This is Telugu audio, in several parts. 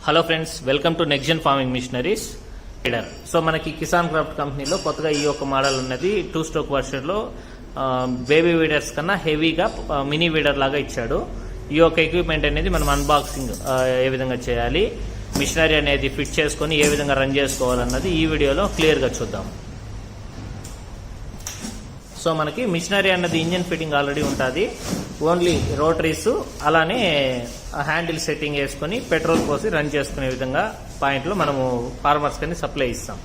Hello friends, welcome to next farming machineries weeder. So మనకి కిసాన్ క్రాఫ్ట్ కంపెనీలో కొత్తగా ఈ ఒక మోడల్ ఉన్నది. 2 స్ట్రోక్ వర్షన్లో బేబీ వీడర్స్ కన్నా హెవీగా మినీ వీడర్ లాగా ఇచ్చాడు. ఈ యొక్క ఎక్విప్మెంట్ అనేది మనం అన్బాక్సింగ్ ఏ విధంగా చేయాలి, మిషనరీ అనేది ఫిట్ చేసుకొని ఏ విధంగా రన్ చేసుకోవాలన్నది ఈ వీడియోలో క్లియర్గా చూద్దాం. సో మనకి మిషనరీ అన్నది ఇంజిన్ ఫిట్టింగ్ ఆల్రెడీ ఉంటుంది. ఓన్లీ రోటరీస్ అలానే హ్యాండిల్ సెట్టింగ్ వేసుకొని పెట్రోల్ పోసి రన్ చేసుకునే విధంగా పాయింట్లో మనము ఫార్మర్స్ కని సప్లై ఇస్తాం.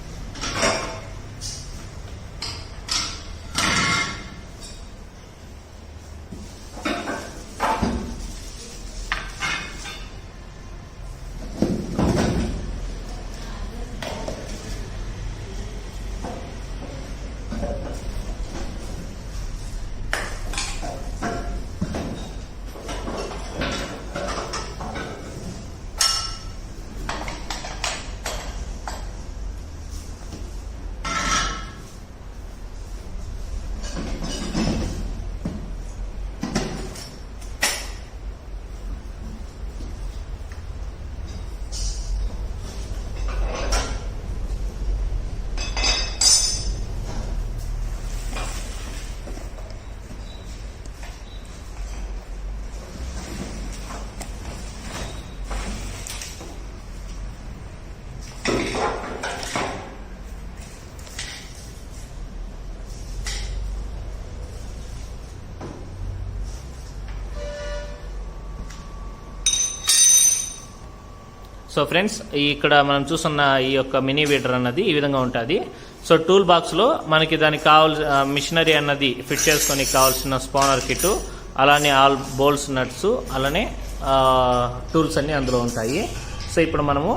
సో ఫ్రెండ్స్, ఇక్కడ మనం చూస్తున్న ఈ యొక్క మినీ వీడర్ అన్నది ఈ విధంగా ఉంటుంది. సో టూల్ బాక్స్లో మనకి దానికి కావాల్సిన మిషనరీ అన్నది ఫిట్ చేసుకొని కావాల్సిన స్పానర్ కిట్, అలానే ఆల్ బోల్ట్స్ నట్స్, అలానే టూల్స్ అన్నీ అందులో ఉంటాయి. సో ఇప్పుడు మనము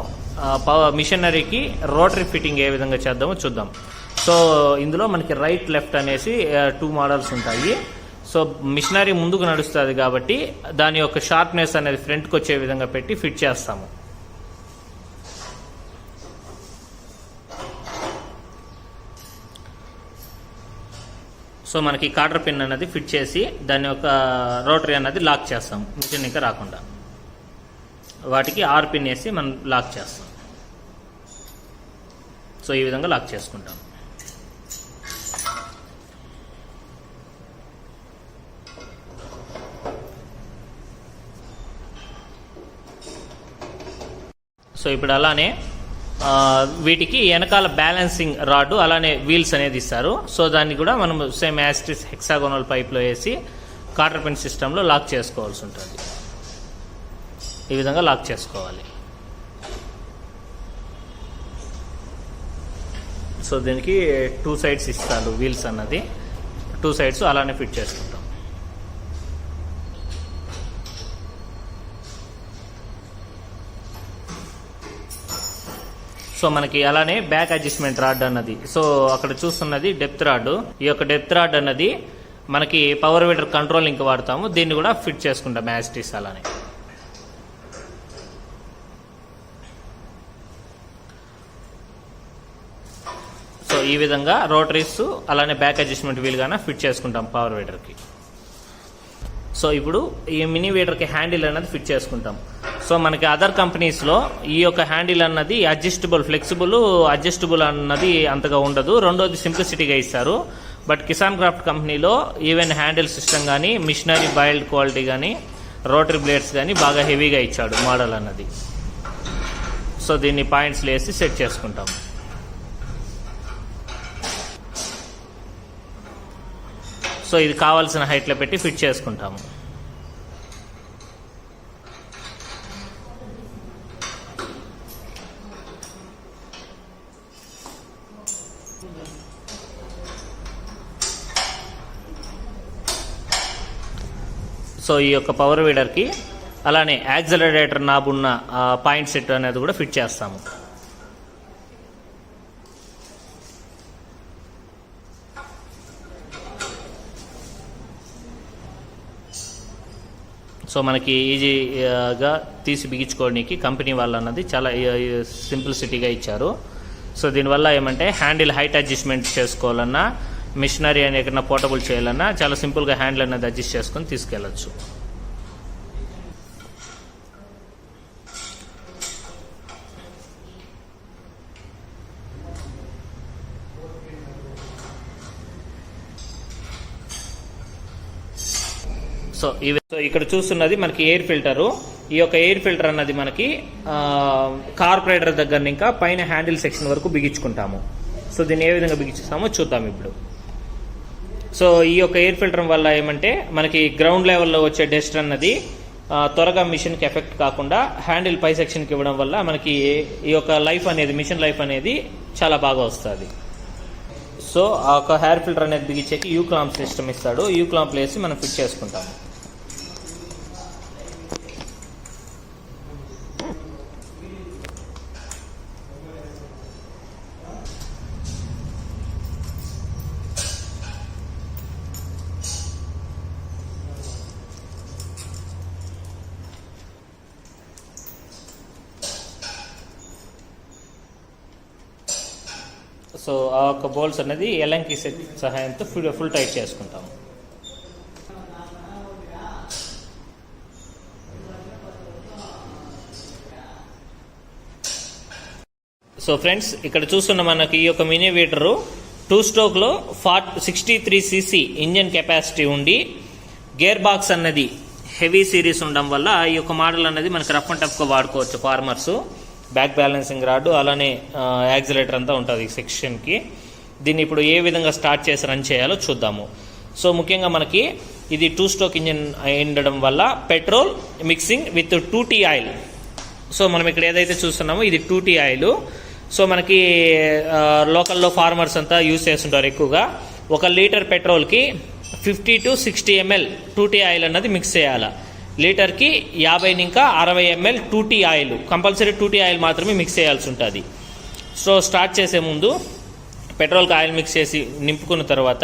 మిషనరీకి రోటరీ ఫిట్టింగ్ ఏ విధంగా చేద్దామో చూద్దాం. సో ఇందులో మనకి రైట్ లెఫ్ట్ అనేసి 2 మోడల్స్ ఉంటాయి. సో మిషనరీ ముందుకు నడుస్తుంది కాబట్టి దాని యొక్క షార్ప్నెస్ అనేది ఫ్రంట్కి వచ్చే విధంగా పెట్టి ఫిట్ చేస్తాము. సో మనకి కాటర్ పిన్ అన్నది ఫిట్ చేసి దాని యొక్క రోటరీ అన్నది లాక్ చేస్తాం, మిషన్ ఇంకా రాకుండా. వాటికి ఆర్ పిన్ వేసి మనం లాక్ చేస్తాం. సో ఈ విధంగా లాక్ చేసుకుంటాం. సో ఇప్పుడు అలానే వీటికి వెనకాల బ్యాలెన్సింగ్ రాడ్ అలానే వీల్స్ అనేది ఇస్తారు. సో దాన్ని కూడా మనం సేమ్ యాస్టిస్ హెక్సాగోనల్ పైప్లో వేసి కాటర్ పిన్ సిస్టంలో లాక్ చేసుకోవాల్సి ఉంటుంది. ఈ విధంగా లాక్ చేసుకోవాలి. సో దీనికి 2 సైడ్స్ ఇస్తారు వీల్స్ అన్నది. 2 సైడ్స్ అలానే ఫిట్ చేసుకుంటాం. సో మనకి అలానే బ్యాక్ అడ్జస్ట్మెంట్ రాడ్ అన్నది, సో అక్కడ చూస్తున్నది డెప్త్ రాడ్. ఈ యొక్క డెప్త్ రాడ్ అన్నది మనకి పవర్ వీడర్ కంట్రోలింగ్కి వాడతాము. దీన్ని కూడా ఫిట్ చేసుకుంటాం యాస్టిస్ అలానే. సో ఈ విధంగా రోటరీస్ అలానే బ్యాక్ అడ్జస్ట్మెంట్ వీల్ గానే ఫిట్ చేసుకుంటాం పవర్ వీడర్కి. సో ఇప్పుడు ఈ మినీ వీడర్కి హ్యాండిల్ అన్నది ఫిట్ చేసుకుంటాం. సో మనకి అదర్ కంపెనీస్లో ఈ యొక్క హ్యాండిల్ అన్నది అడ్జస్టబుల్ అన్నది అంతగా ఉండదు. రెండోది సింప్లిసిటీగా ఇస్తారు. బట్ కిసాన్ క్రాఫ్ట్ కంపెనీలో ఈవెన్ హ్యాండిల్ సిస్టమ్ కానీ, మిషనరీ బైల్డ్ క్వాలిటీ కానీ, రోటరీ బ్లేడ్స్ కానీ బాగా హెవీగా ఇచ్చాడు మోడల్ అన్నది. సో దీన్ని పాయింట్స్లో వేసి సెట్ చేసుకుంటాం. సో ఇది కావాల్సిన హైట్లో పెట్టి ఫిట్ చేసుకుంటాము. సో ఈ యొక్క పవర్ వీడర్కి అలానే యాక్సిలరేటర్ నాబ్ ఉన్న పాయింట్ సెట్ అనేది కూడా ఫిట్ చేస్తాము. సో మనకి ఈజీగా తీసి బిగించుకోవడానికి కంపెనీ వాళ్ళు అన్నది చాలా సింప్లిసిటీగా ఇచ్చారు. సో దీనివల్ల ఏమంటే హ్యాండిల్ హైట్ అడ్జస్ట్మెంట్ చేసుకోవాలన్నా, మిషనరీ అని ఎక్కడన్నా పోర్టబుల్ చేయాలన్నా చాలా సింపుల్గా హ్యాండిల్ అనేది అడ్జస్ట్ చేసుకొని తీసుకెళ్ళచ్చు. సో ఇక్కడ చూస్తున్నది మనకి ఎయిర్ ఫిల్టరు. ఈ యొక్క ఎయిర్ ఫిల్టర్ అన్నది మనకి కార్పొరేటర్ దగ్గర ఇంకా పైన హ్యాండిల్ సెక్షన్ వరకు బిగించుకుంటాము. సో దీన్ని ఏ విధంగా బిగించుతామో చూద్దాం ఇప్పుడు. సో ఈ యొక్క ఎయిర్ ఫిల్టర్ వల్ల ఏమంటే మనకి గ్రౌండ్ లెవెల్లో వచ్చే డస్ట్ అన్నది త్వరగా మిషన్కి ఎఫెక్ట్ కాకుండా హ్యాండిల్ పై సెక్షన్కి ఇవ్వడం వల్ల మనకి ఈ యొక్క లైఫ్ అనేది, మిషన్ లైఫ్ అనేది చాలా బాగా వస్తుంది. సో ఆ యొక్క హెయిర్ ఫిల్టర్ అనేది బిగించేకి యూ క్లాంప్ సిస్టమ్ ఇస్తాడు. యూ క్లాంప్ వేసి మనం ఫిట్ చేసుకుంటాము. సో ఆ యొక్క బోల్ట్స్ అనేది ఎలంకి సెట్ సహాయంతో ఫుల్ టైట్ చేసుకుంటాము. సో ఫ్రెండ్స్, ఇక్కడ చూస్తున్న మనకి ఈ యొక్క మినీ వీటరు 2 స్ట్రోక్లో 63 cc ఇంజన్ కెపాసిటీ ఉండి గేర్ బాక్స్ అన్నది హెవీ సిరీస్ ఉండడం వల్ల ఈ యొక్క మోడల్ అన్నది మనకి రఫ్ అండ్ టఫ్గా వాడుకోవచ్చు ఫార్మర్స్. బ్యాక్ బ్యాలెన్సింగ్ రాడ్, అలానే యాక్సిలేటర్ అంతా ఉంటుంది ఈ సెక్షన్కి. దీన్ని ఇప్పుడు ఏ విధంగా స్టార్ట్ చేసి రన్ చేయాలో చూద్దాము. సో ముఖ్యంగా మనకి ఇది 2 స్ట్రోక్ ఇంజిన్ ఉండడం వల్ల petrol mixing with 2T oil. So మనం ఇక్కడ ఏదైతే చూస్తున్నామో ఇది 2T ఆయిల్. సో మనకి లోకల్లో ఫార్మర్స్ అంతా యూజ్ చేస్తుంటారు ఎక్కువగా. 1 లీటర్ పెట్రోల్కి 50 to 60 ml 2T ఆయిల్ అన్నది మిక్స్ చేయాలి. లీటర్కి 50 ఇంకా 60 ml 2T oil, compulsory 2T oil మాత్రమే మిక్స్ చేయాల్సి ఉంటుంది. సో స్టార్ట్ చేసే ముందు పెట్రోల్కి ఆయిల్ మిక్స్ చేసి నింపుకున్న తర్వాత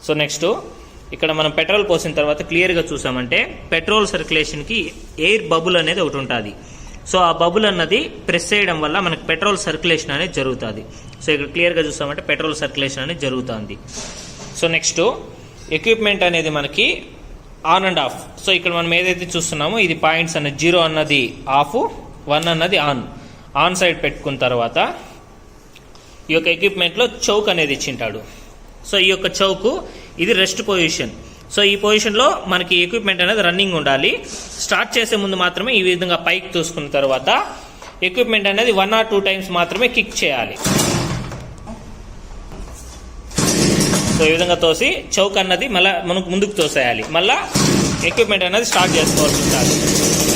సో నెక్స్ట్ ఇక్కడ మనం పెట్రోల్ పోసిన తర్వాత క్లియర్గా చూసామంటే పెట్రోల్ సర్క్యులేషన్కి ఎయిర్ బబుల్ అనేది ఒకటి ఉంటుంది. సో ఆ బబుల్ అన్నది ప్రెస్ చేయడం వల్ల మనకి పెట్రోల్ సర్క్యులేషన్ అనేది జరుగుతుంది. సో ఇక్కడ క్లియర్గా చూసామంటే పెట్రోల్ సర్క్యులేషన్ అనేది జరుగుతుంది. సో నెక్స్ట్ ఎక్విప్మెంట్ అనేది మనకి ఆన్ అండ్ ఆఫ్. సో ఇక్కడ మనం ఏదైతే చూస్తున్నామో ఇది పాయింట్స్ అన్నది 0 అన్నది ఆఫ్, 1 అన్నది ఆన్ సైడ్ పెట్టుకున్న తర్వాత ఈ యొక్క ఎక్విప్మెంట్లో చౌక్ అనేది ఇచ్చింటాడు. సో ఈ యొక్క చౌకు ఇది రెస్ట్ పొజిషన్. సో ఈ పొజిషన్లో మనకి ఎక్విప్మెంట్ అనేది రన్నింగ్ ఉండాలి. స్టార్ట్ చేసే ముందు మాత్రమే ఈ విధంగా పైకి తోసుకున్న తర్వాత ఎక్విప్మెంట్ అనేది 1 or 2 times మాత్రమే కిక్ చేయాలి. సో ఈ విధంగా తోసి చౌక్ అన్నది మళ్ళీ మనకు ముందుకు తోసేయాలి. మళ్ళీ ఎక్విప్మెంట్ అనేది స్టార్ట్ చేసుకోవాల్సి ఉంటుంది.